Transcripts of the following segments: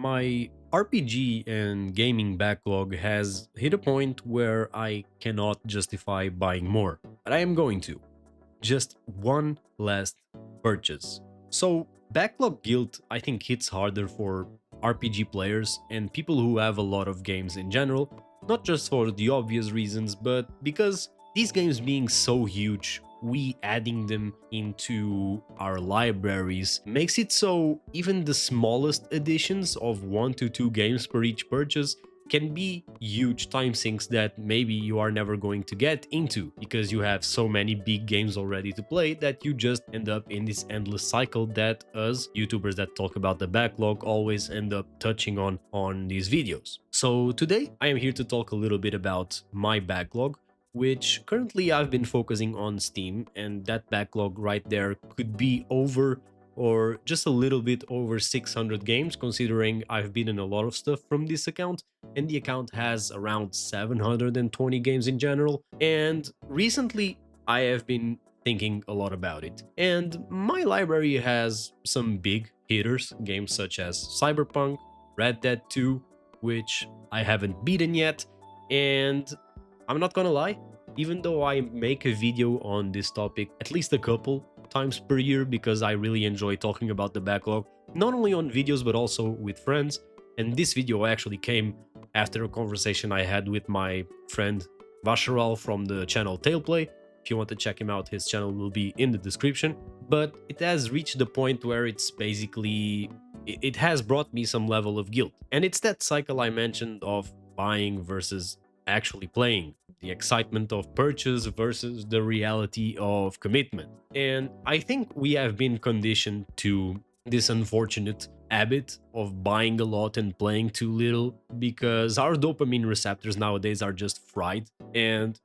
My RPG and gaming backlog has hit a point where I cannot justify buying more, but I am going to. Just one last purchase. So, backlog guilt I think hits harder for RPG players and people who have a lot of games in general, not just for the obvious reasons, but because these games being so huge, we adding them into our libraries makes it so even the smallest additions of 1 to 2 games per each purchase can be huge time sinks that maybe you are never going to get into because you have so many big games already to play that you just end up in this endless cycle that us YouTubers that talk about the backlog always end up touching on these videos. So today I am here to talk a little bit about my backlog, which currently I've been focusing on Steam, and that backlog right there could be over or just a little bit over 600 games, considering I've been in a lot of stuff from this account, and the account has around 720 games in general. And recently, I have been thinking a lot about it. And my library has some big hitters, games such as Cyberpunk, Red Dead 2, which I haven't beaten yet, and I'm not gonna lie, even though I make a video on this topic at least a couple times per year because I really enjoy talking about the backlog, not only on videos but also with friends. And this video actually came after a conversation I had with my friend Vasharal from the channel TalePlay. If you want to check him out, his channel will be in the description. But it has reached the point where it's basically, it has brought me some level of guilt. And it's that cycle I mentioned of buying versus actually playing, the excitement of purchase versus the reality of commitment. And I think we have been conditioned to this unfortunate habit of buying a lot and playing too little because our dopamine receptors nowadays are just fried. And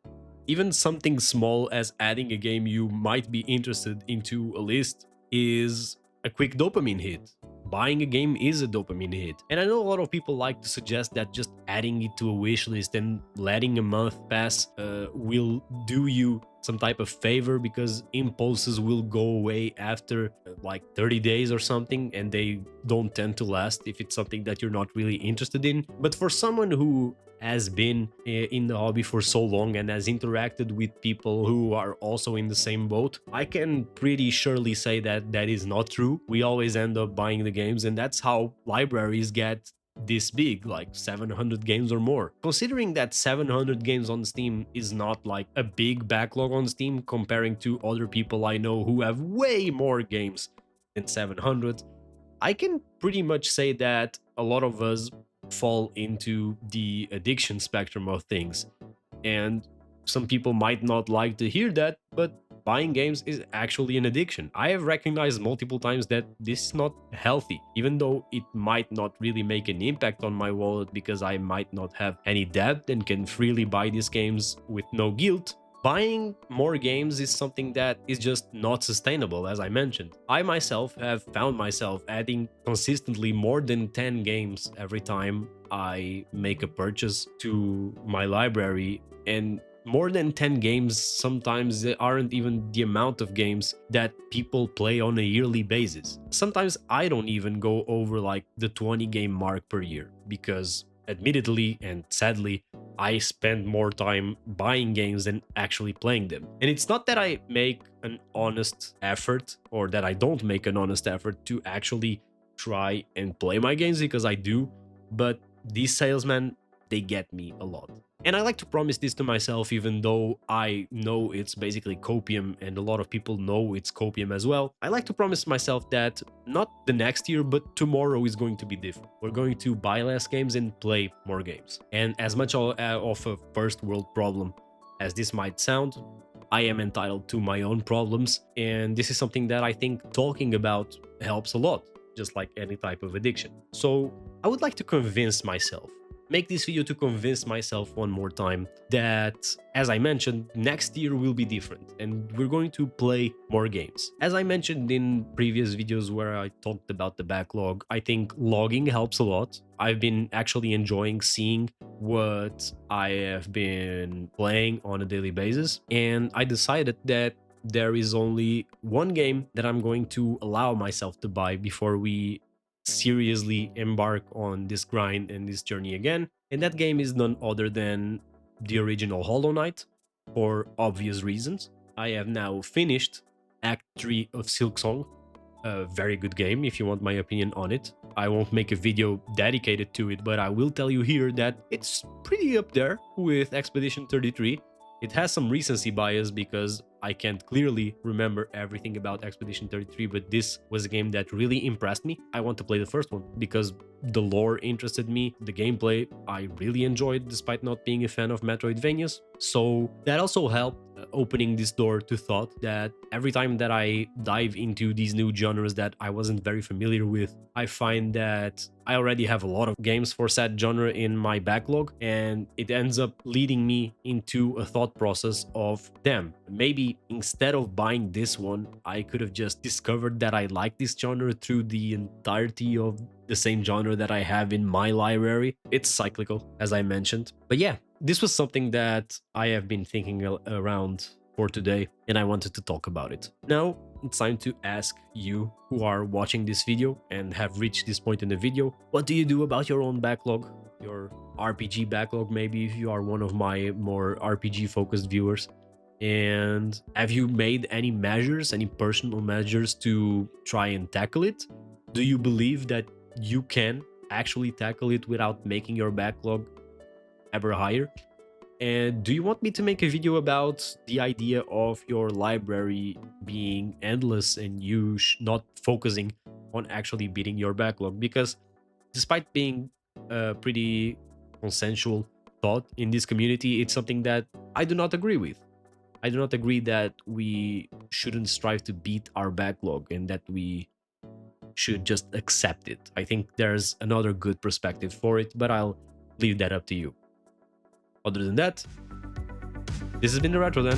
even something small as adding a game you might be interested into a list is a quick dopamine hit. Buying a game is a dopamine hit. And I know a lot of people like to suggest that just adding it to a wish list and letting a month pass will do you some type of favor because impulses will go away after like 30 days or something, and they don't tend to last if it's something that you're not really interested in. But for someone who has been in the hobby for so long and has interacted with people who are also in the same boat, I can pretty surely say that that is not true. We always end up buying the games, and that's how libraries get this big, like 700 games or more. Considering that 700 games on Steam is not like a big backlog on Steam comparing to other people I know who have way more games than 700, I can pretty much say that a lot of us fall into the addiction spectrum of things. And some people might not like to hear that, but buying games is actually an addiction. I have recognized multiple times that this is not healthy, even though it might not really make an impact on my wallet because I might not have any debt and can freely buy these games with no guilt. Buying more games is something that is just not sustainable, as I mentioned. I myself have found myself adding consistently more than 10 games every time I make a purchase to my library, and more than 10 games sometimes aren't even the amount of games that people play on a yearly basis. Sometimes I don't even go over like the 20 game mark per year because admittedly and sadly, I spend more time buying games than actually playing them. And it's not that I make an honest effort or that I don't make an honest effort to actually try and play my games, because I do, but these salesmen, they get me a lot. And I like to promise this to myself, even though I know it's basically copium and a lot of people know it's copium as well. I like to promise myself that not the next year, but tomorrow is going to be different. We're going to buy less games and play more games. And as much of a first world problem as this might sound, I am entitled to my own problems. And this is something that I think talking about helps a lot, just like any type of addiction. So I would like to convince myself, make this video to convince myself one more time that, as I mentioned, next year will be different and we're going to play more games. As I mentioned in previous videos where I talked about the backlog, I think logging helps a lot. I've been actually enjoying seeing what I have been playing on a daily basis, and I decided that there is only one game that I'm going to allow myself to buy before we seriously embark on this grind and this journey again. And that game is none other than the original Hollow Knight, for obvious reasons. I have now finished Act 3 of Silksong, a very good game if you want my opinion on it. I won't make a video dedicated to it, but I will tell you here that it's pretty up there with Expedition 33. It has some recency bias because I can't clearly remember everything about Expedition 33, but this was a game that really impressed me. I want to play the first one because the lore interested me, the gameplay I really enjoyed despite not being a fan of Metroidvanias. So that also helped opening this door to thought that every time that I dive into these new genres that I wasn't very familiar with, I find that I already have a lot of games for said genre in my backlog, and it ends up leading me into a thought process of, damn, maybe instead of buying this one, I could have just discovered that I like this genre through the entirety of the same genre that I have in my library. It's cyclical, as I mentioned. But yeah, this was something that I have been thinking around for today, and I wanted to talk about it. Now, it's time to ask you who are watching this video and have reached this point in the video, what do you do about your own backlog? Your RPG backlog, maybe, if you are one of my more RPG focused viewers. And have you made any measures, any personal measures to try and tackle it? Do you believe that you can actually tackle it without making your backlog ever higher? And do you want me to make a video about the idea of your library being endless and you not focusing on actually beating your backlog? Because despite being a pretty consensual thought in this community, it's something that I do not agree with. I do not agree that we shouldn't strive to beat our backlog and that we should just accept it. I think there's another good perspective for it, but I'll leave that up to you. Other than that, this has been the Retro then.